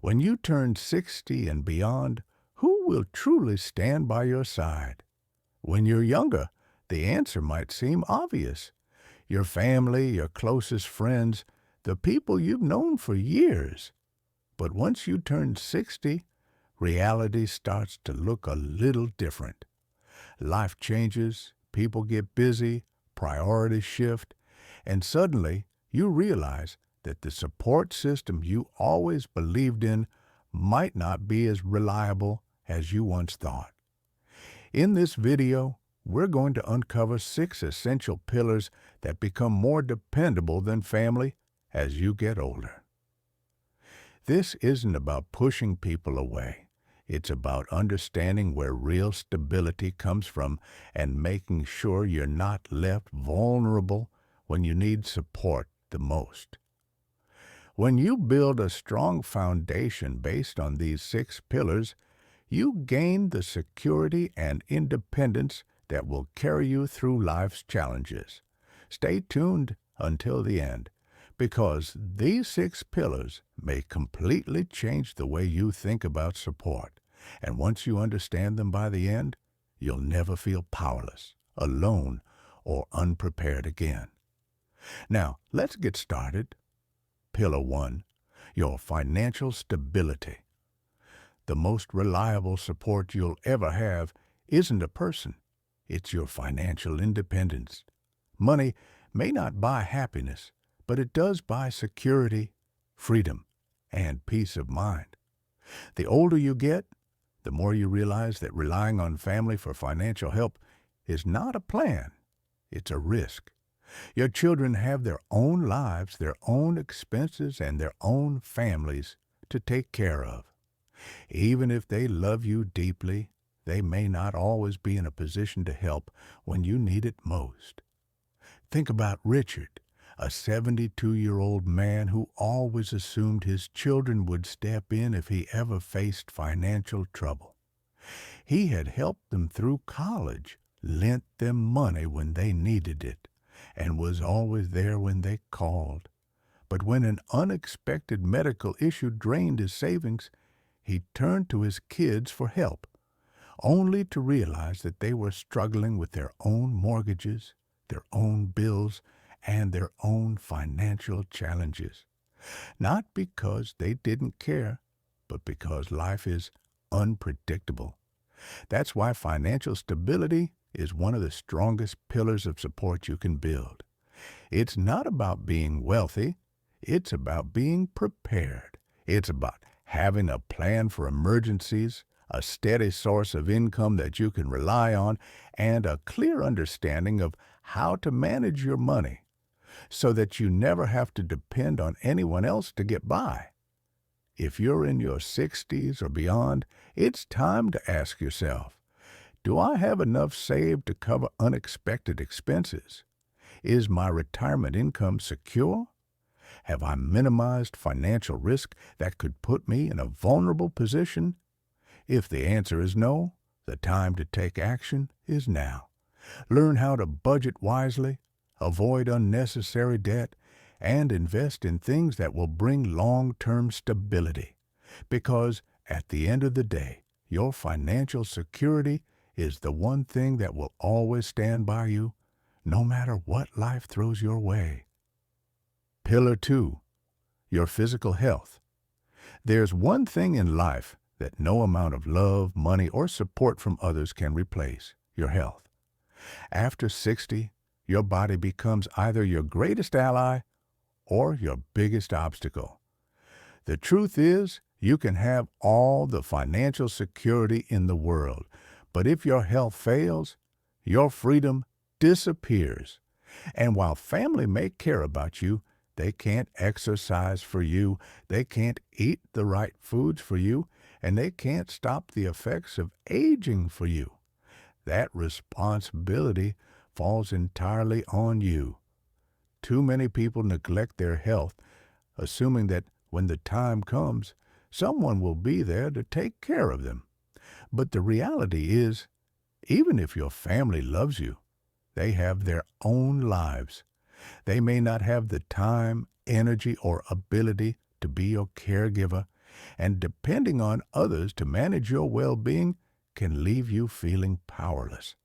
When you turn 60 and beyond, who will truly stand by your side? When you're younger, the answer might seem obvious. Your family, your closest friends, the people you've known for years. But once you turn 60, reality starts to look a little different. Life changes, people get busy, priorities shift, and suddenly you realize that the support system you always believed in might not be as reliable as you once thought. In this video, we're going to uncover 6 essential pillars that become more dependable than family as you get older. This isn't about pushing people away. It's about understanding where real stability comes from and making sure you're not left vulnerable when you need support the most. When you build a strong foundation based on these 6 pillars, you gain the security and independence that will carry you through life's challenges. Stay tuned until the end, because these 6 pillars may completely change the way you think about support. And once you understand them by the end, you'll never feel powerless, alone, or unprepared again. Now, let's get started. Pillar 1, your financial stability. The most reliable support you'll ever have isn't a person. It's your financial independence. Money may not buy happiness, but it does buy security, freedom, and peace of mind. The older you get, the more you realize that relying on family for financial help is not a plan. It's a risk. Your children have their own lives, their own expenses, and their own families to take care of. Even if they love you deeply, they may not always be in a position to help when you need it most. Think about Richard, a 72-year-old man who always assumed his children would step in if he ever faced financial trouble. He had helped them through college, lent them money when they needed it, and was always there when they called. But when an unexpected medical issue drained his savings, he turned to his kids for help, only to realize that they were struggling with their own mortgages, their own bills, and their own financial challenges. Not because they didn't care, but because life is unpredictable. That's why financial stability is one of the strongest pillars of support you can build. It's not about being wealthy. It's about being prepared. It's about having a plan for emergencies, a steady source of income that you can rely on, and a clear understanding of how to manage your money so that you never have to depend on anyone else to get by. If you're in your 60s or beyond, it's time to ask yourself, do I have enough saved to cover unexpected expenses? Is my retirement income secure? Have I minimized financial risk that could put me in a vulnerable position? If the answer is no, the time to take action is now. Learn how to budget wisely, avoid unnecessary debt, and invest in things that will bring long-term stability. Because at the end of the day, your financial security is the one thing that will always stand by you, no matter what life throws your way. Pillar 2, your physical health. There's one thing in life that no amount of love, money, or support from others can replace: your health. After 60, your body becomes either your greatest ally or your biggest obstacle. The truth is, you can have all the financial security in the world, but if your health fails, your freedom disappears. And while family may care about you, they can't exercise for you, they can't eat the right foods for you, and they can't stop the effects of aging for you. That responsibility falls entirely on you. Too many people neglect their health, assuming that when the time comes, someone will be there to take care of them. But the reality is, even if your family loves you, they have their own lives. They may not have the time, energy, or ability to be your caregiver, And depending on others to manage your well-being can leave you feeling powerless.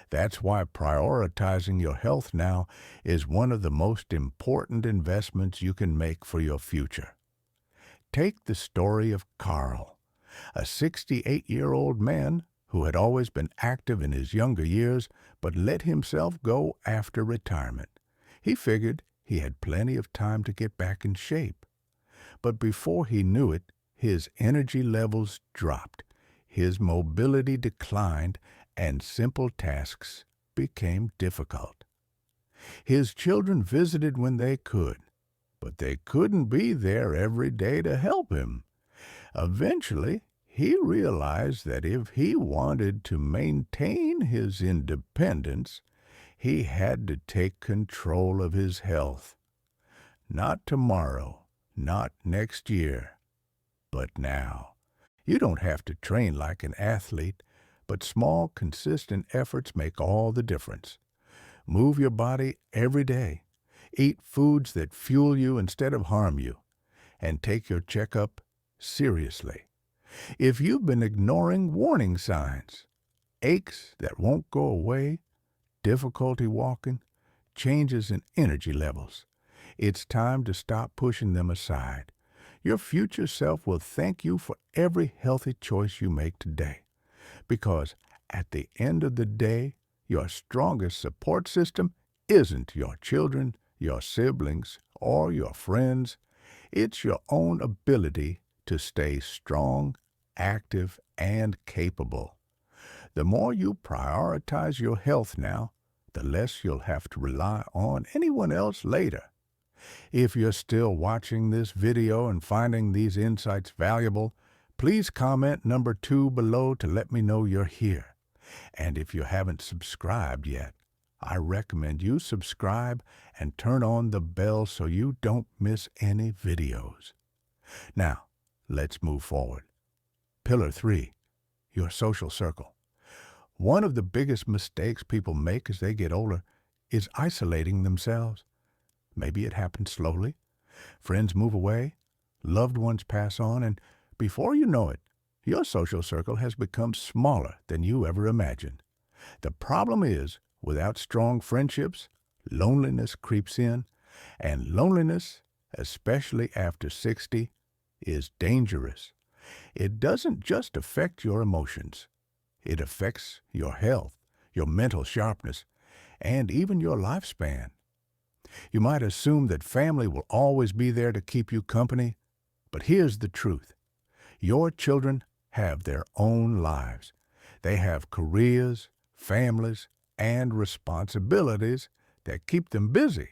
That's why prioritizing your health now is one of the most important investments you can make for your future. Take the story of Carl, a 68-year-old man who had always been active in his younger years but let himself go after retirement. He figured he had plenty of time to get back in shape. But before he knew it, his energy levels dropped, his mobility declined, and simple tasks became difficult. His children visited when they could, but they couldn't be there every day to help him. Eventually, he realized that if he wanted to maintain his independence, he had to take control of his health. Not tomorrow, not next year, but now. You don't have to train like an athlete, but small, consistent efforts make all the difference. Move your body every day. Eat foods that fuel you instead of harm you. And take your checkup seriously. If you've been ignoring warning signs, aches that won't go away, difficulty walking, changes in energy levels, it's time to stop pushing them aside. Your future self will thank you for every healthy choice you make today. Because at the end of the day, your strongest support system isn't your children, your siblings, or your friends. It's your own ability to stay strong, active, and capable. The more you prioritize your health now, the less you'll have to rely on anyone else later. If you're still watching this video and finding these insights valuable, please comment number 2 below to let me know you're here. And if you haven't subscribed yet, I recommend you subscribe and turn on the bell so you don't miss any videos. Now, let's move forward. Pillar 3, your social circle. One of the biggest mistakes people make as they get older is isolating themselves. Maybe it happens slowly. Friends move away, loved ones pass on, and before you know it, your social circle has become smaller than you ever imagined. The problem is, without strong friendships, loneliness creeps in, and loneliness, especially after 60, is dangerous. It doesn't just affect your emotions. It affects your health, your mental sharpness, and even your lifespan. You might assume that family will always be there to keep you company, but here's the truth. Your children have their own lives. They have careers, families, and responsibilities that keep them busy.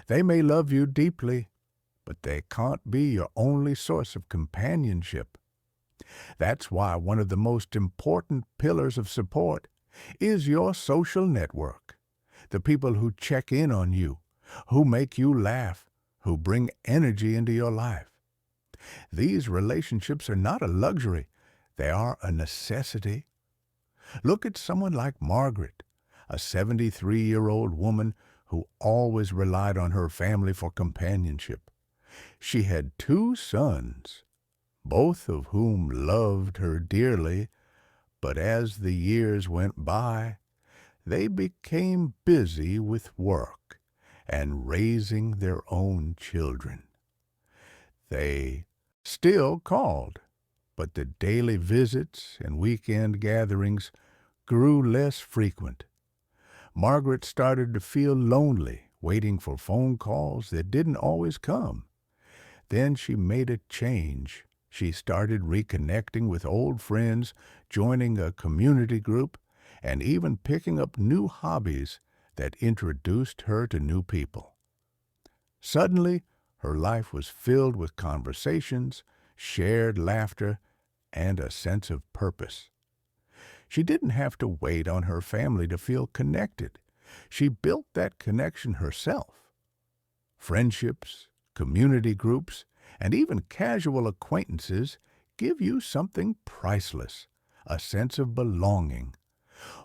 They may love you deeply, but they can't be your only source of companionship. That's why one of the most important pillars of support is your social network. The people who check in on you, who make you laugh, who bring energy into your life. These relationships are not a luxury. They are a necessity. Look at someone like Margaret, a 73-year-old woman who always relied on her family for companionship. She had 2 sons, both of whom loved her dearly, but as the years went by, they became busy with work and raising their own children. They still called, but the daily visits and weekend gatherings grew less frequent. Margaret started to feel lonely, waiting for phone calls that didn't always come. Then she made a change. She started reconnecting with old friends, joining a community group, and even picking up new hobbies that introduced her to new people. Suddenly, her life was filled with conversations, shared laughter, and a sense of purpose. She didn't have to wait on her family to feel connected. She built that connection herself. Friendships, community groups, and even casual acquaintances give you something priceless, a sense of belonging.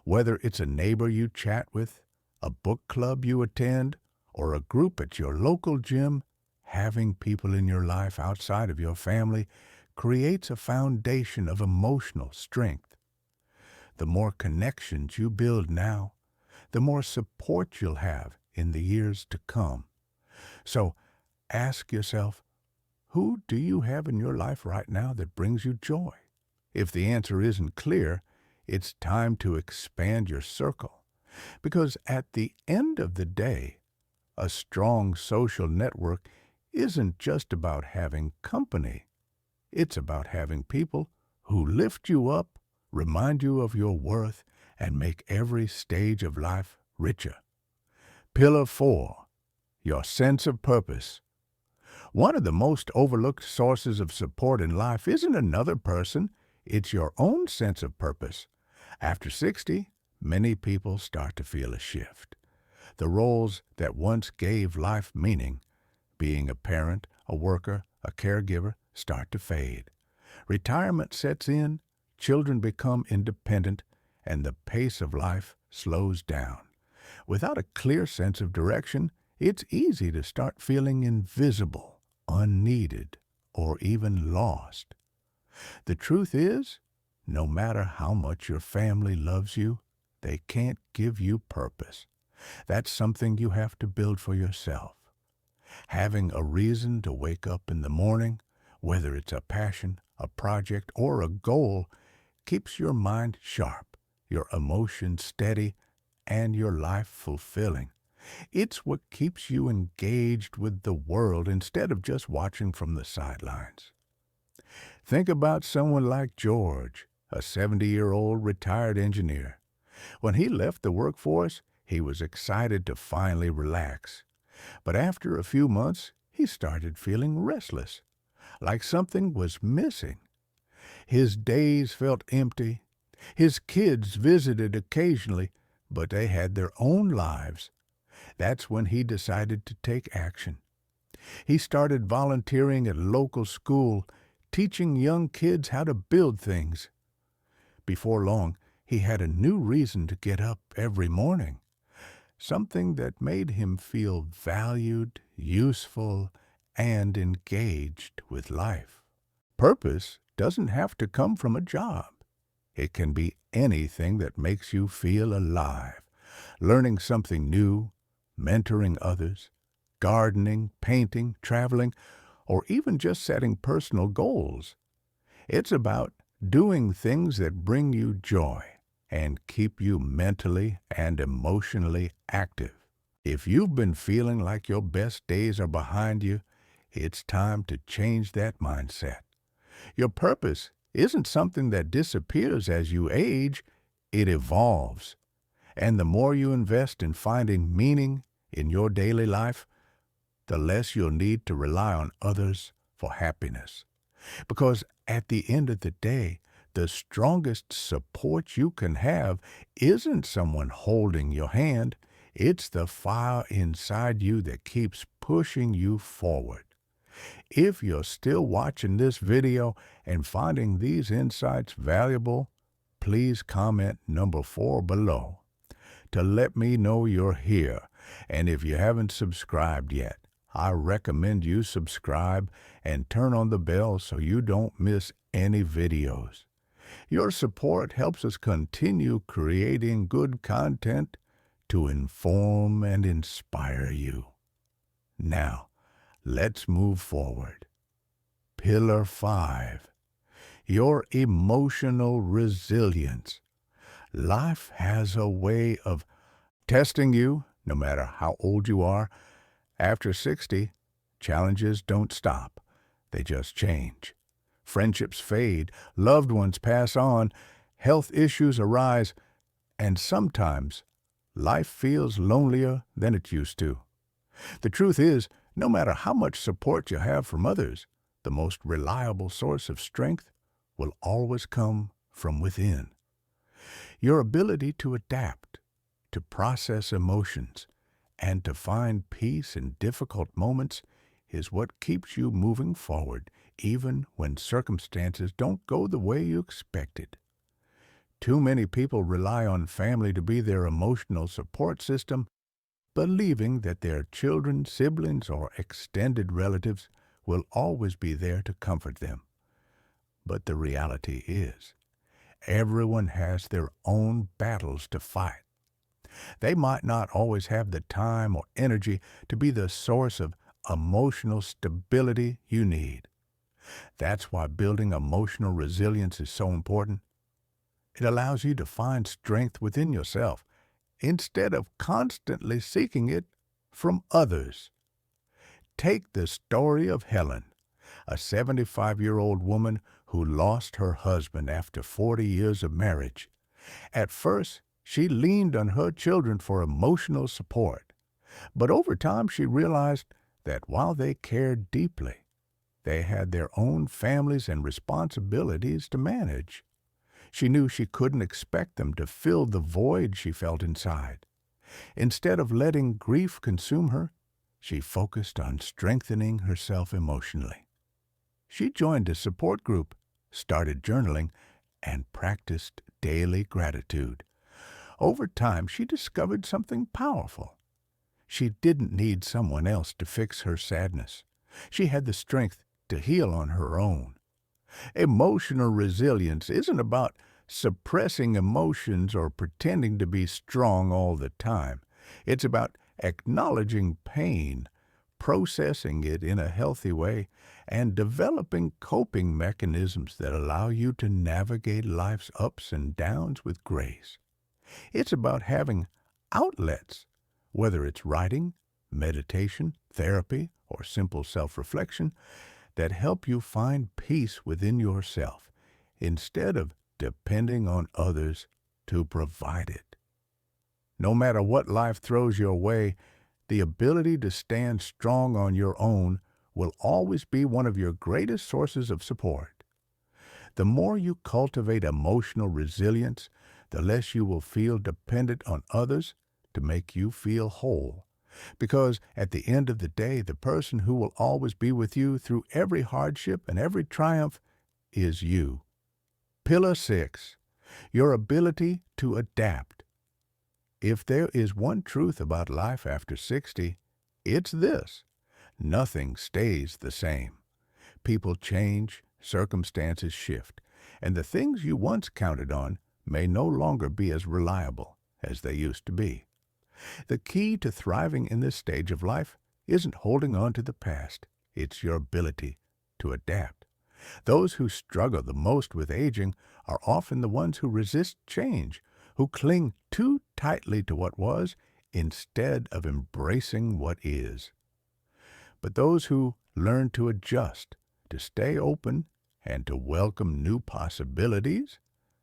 Whether it's a neighbor you chat with, a book club you attend, or a group at your local gym, Having people in your life outside of your family creates a foundation of emotional strength. The more connections you build now, the more support you'll have in the years to come. So ask yourself, who do you have in your life right now that brings you joy? If the answer isn't clear, it's time to expand your circle. Because at the end of the day, a strong social network isn't just about having company. It's about having people who lift you up, remind you of your worth, and make every stage of life richer. Pillar 4, your sense of purpose. One of the most overlooked sources of support in life isn't another person, it's your own sense of purpose. After 60, many people start to feel a shift. The roles that once gave life meaning, being a parent, a worker, a caregiver, start to fade. Retirement sets in, children become independent, and the pace of life slows down. Without a clear sense of direction, it's easy to start feeling invisible, unneeded, or even lost. The truth is, no matter how much your family loves you, they can't give you purpose. That's something you have to build for yourself. Having a reason to wake up in the morning, whether it's a passion, a project, or a goal, keeps your mind sharp, your emotions steady, and your life fulfilling. It's what keeps you engaged with the world instead of just watching from the sidelines. Think about someone like George, a 70-year-old retired engineer. When he left the workforce, he was excited to finally relax. But after a few months, he started feeling restless, like something was missing. His days felt empty. His kids visited occasionally, but they had their own lives. That's when he decided to take action. He started volunteering at a local school, teaching young kids how to build things. Before long, he had a new reason to get up every morning, something that made him feel valued, useful, and engaged with life. Purpose doesn't have to come from a job. It can be anything that makes you feel alive. Learning something new, mentoring others, gardening, painting, traveling, or even just setting personal goals. It's about doing things that bring you joy and keep you mentally and emotionally active. If you've been feeling like your best days are behind you, it's time to change that mindset. Your purpose isn't something that disappears as you age, it evolves. And the more you invest in finding meaning in your daily life, the less you'll need to rely on others for happiness. Because at the end of the day, the strongest support you can have isn't someone holding your hand, it's the fire inside you that keeps pushing you forward. If you're still watching this video and finding these insights valuable, please comment number 4 below to let me know you're here. And if you haven't subscribed yet, I recommend you subscribe and turn on the bell so you don't miss any videos. Your support helps us continue creating good content to inform and inspire you. Now, let's move forward. Pillar 5, your emotional resilience. Life has a way of testing you, no matter how old you are. After 60, challenges don't stop. They just change. Friendships fade, loved ones pass on, health issues arise, and sometimes life feels lonelier than it used to. The truth is, no matter how much support you have from others, the most reliable source of strength will always come from within. Your ability to adapt, to process emotions, and to find peace in difficult moments is what keeps you moving forward, even when circumstances don't go the way you expected. Too many people rely on family to be their emotional support system, believing that their children, siblings, or extended relatives will always be there to comfort them. But the reality is, everyone has their own battles to fight. They might not always have the time or energy to be the source of emotional stability you need. That's why building emotional resilience is so important. It allows you to find strength within yourself instead of constantly seeking it from others. Take the story of Helen, a 75-year-old woman who lost her husband after 40 years of marriage. At first, she leaned on her children for emotional support, but over time she realized that while they cared deeply, they had their own families and responsibilities to manage. She knew she couldn't expect them to fill the void she felt inside. Instead of letting grief consume her, she focused on strengthening herself emotionally. She joined a support group, started journaling, and practiced daily gratitude. Over time, she discovered something powerful. She didn't need someone else to fix her sadness. She had the strength to heal on her own. Emotional resilience isn't about suppressing emotions or pretending to be strong all the time. It's about acknowledging pain, processing it in a healthy way, and developing coping mechanisms that allow you to navigate life's ups and downs with grace. It's about having outlets, whether it's writing, meditation, therapy, or simple self-reflection, that help you find peace within yourself instead of depending on others to provide it. No matter what life throws your way, the ability to stand strong on your own will always be one of your greatest sources of support. The more you cultivate emotional resilience, the less you will feel dependent on others to make you feel whole. Because at the end of the day, the person who will always be with you through every hardship and every triumph is you. Pillar 6, your ability to adapt. If there is one truth about life after 60, it's this: nothing stays the same. People change, circumstances shift, and the things you once counted on may no longer be as reliable as they used to be. The key to thriving in this stage of life isn't holding on to the past. It's your ability to adapt. Those who struggle the most with aging are often the ones who resist change, who cling too tightly to what was instead of embracing what is. But those who learn to adjust, to stay open, and to welcome new possibilities,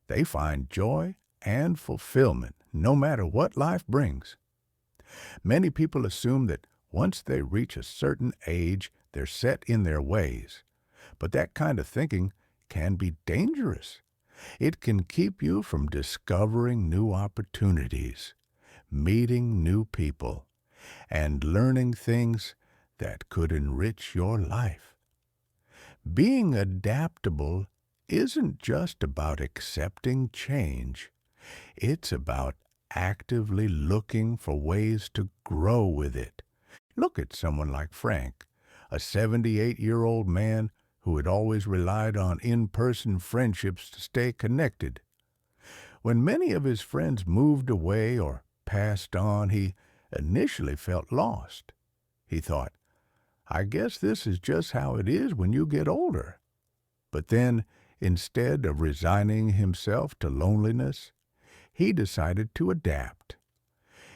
they find joy and fulfillment no matter what life brings. Many people assume that once they reach a certain age, they're set in their ways. But that kind of thinking can be dangerous. It can keep you from discovering new opportunities, meeting new people, and learning things that could enrich your life. Being adaptable isn't just about accepting change. It's about actively looking for ways to grow with it. Look at someone like Frank, a 78-year-old man who had always relied on in-person friendships to stay connected. When many of his friends moved away or passed on, he initially felt lost. He thought, I guess this is just how it is when you get older. But then, instead of resigning himself to loneliness, he decided to adapt.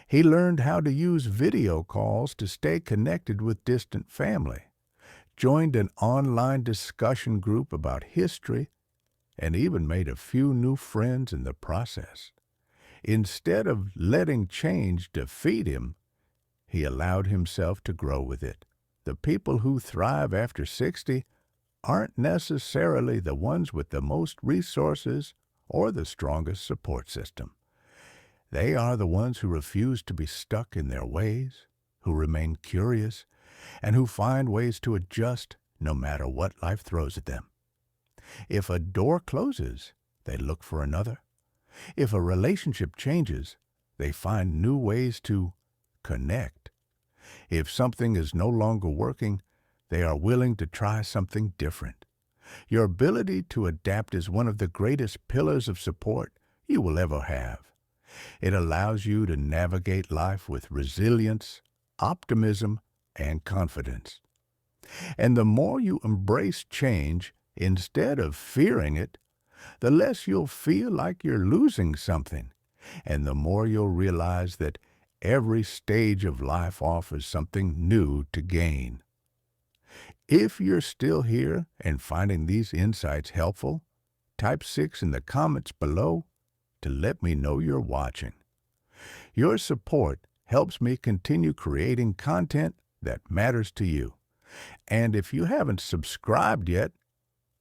He learned how to use video calls to stay connected with distant family, joined an online discussion group about history, and even made a few new friends in the process. Instead of letting change defeat him, he allowed himself to grow with it. The people who thrive after 60 aren't necessarily the ones with the most resources or the strongest support system. They are the ones who refuse to be stuck in their ways, who remain curious, and who find ways to adjust no matter what life throws at them. If a door closes, they look for another. If a relationship changes, they find new ways to connect. If something is no longer working, they are willing to try something different. Your ability to adapt is one of the greatest pillars of support you will ever have. It allows you to navigate life with resilience, optimism, and confidence. And the more you embrace change instead of fearing it, the less you'll feel like you're losing something, and the more you'll realize that every stage of life offers something new to gain. If you're still here and finding these insights helpful, type 6 in the comments below to let me know you're watching. Your support helps me continue creating content that matters to you. And if you haven't subscribed yet,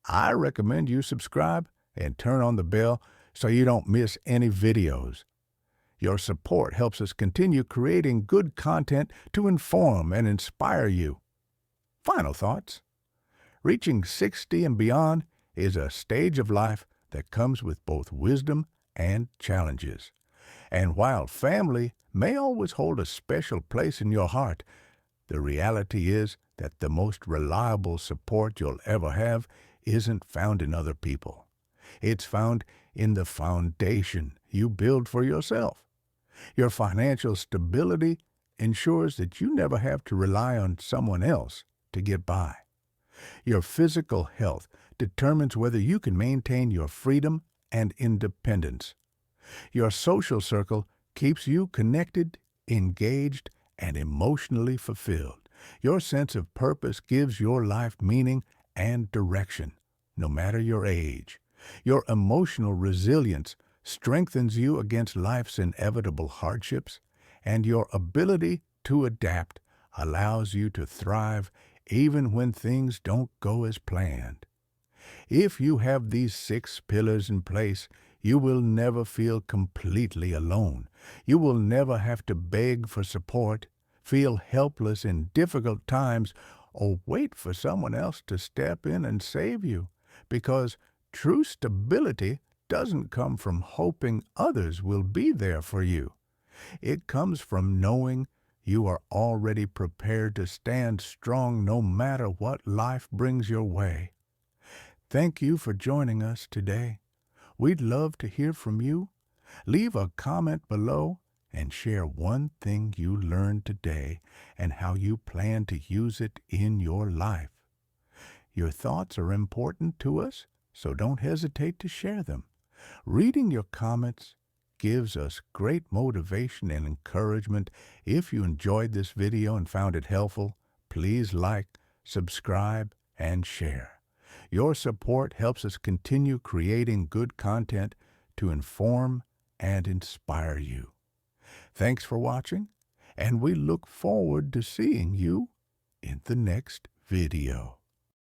I recommend you subscribe and turn on the bell so you don't miss any videos. Your support helps us continue creating good content to inform and inspire you. Final thoughts. Reaching 60 and beyond is a stage of life that comes with both wisdom and challenges. And while family may always hold a special place in your heart, the reality is that the most reliable support you'll ever have isn't found in other people. It's found in the foundation you build for yourself. Your financial stability ensures that you never have to rely on someone else to get by. Your physical health determines whether you can maintain your freedom and independence. Your social circle keeps you connected, engaged, and emotionally fulfilled. Your sense of purpose gives your life meaning and direction, no matter your age. Your emotional resilience strengthens you against life's inevitable hardships, and your ability to adapt allows you to thrive even when things don't go as planned. If you have these 6 pillars in place, you will never feel completely alone. You will never have to beg for support, feel helpless in difficult times, or wait for someone else to step in and save you, because true stability doesn't come from hoping others will be there for you. It comes from knowing you are already prepared to stand strong no matter what life brings your way. Thank you for joining us today. We'd love to hear from you. Leave a comment below and share one thing you learned today and how you plan to use it in your life. Your thoughts are important to us, so don't hesitate to share them. Reading your comments gives us great motivation and encouragement. If you enjoyed this video and found it helpful, please like, subscribe, and share. Your support helps us continue creating good content to inform and inspire you. Thanks for watching, and we look forward to seeing you in the next video.